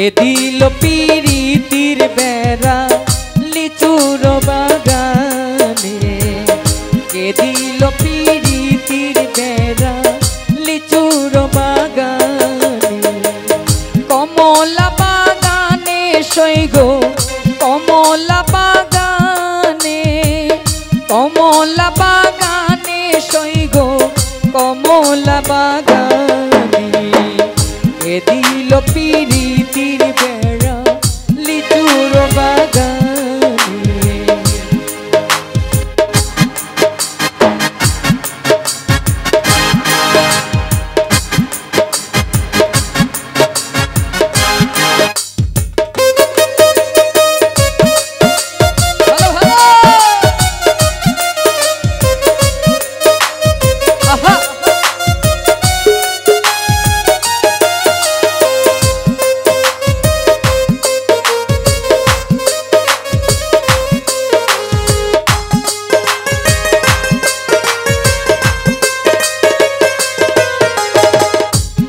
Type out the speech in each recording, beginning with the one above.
এ দিল পিরিতির বেড়া লিচুর বাগানে, এ দিল পিরিতির বেড়া লিচুর বাগানে। কমলা বাগানে সইগো কমলা বাগানে, কমলা বাগানে সইগো কমলা বাগানে। এ দিল পিরিতির বেড়া লিচুর বাগানে।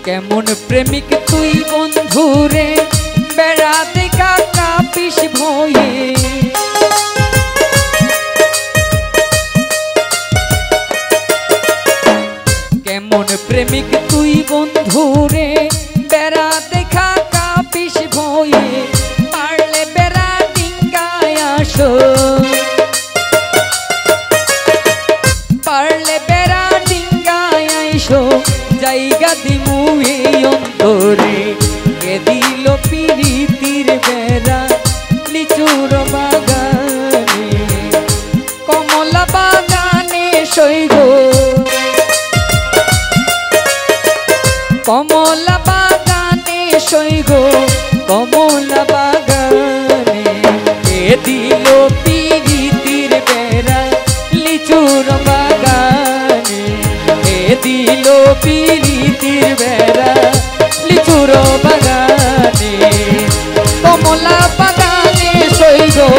কেমন প্রেমিক তুই বন্ধুরে বেড়াতে কাঁপিস ভয়ে, কেমন প্রেমিক তুই বন্ধুরে বেড়াতে কাঁপিস ভয়ে। পারলে বেড়া ডিঙ্গায় আসো, পারলে বেড়া ডিঙ্গায় আইসো, জায়গা দিমু এই অন্তরে। এ দিল পিরিতির বেড়া লিচুর বাগানে, কমলা বাগানে সইগো কমলা বাগানে সইগো কমলা বাগানে। এ দিল পিরিতির বেড়া লিচুর বাগানে, এ দিল পিরিতির বেড়া লিচুর বাগানে। কমলা বাগানে সইগো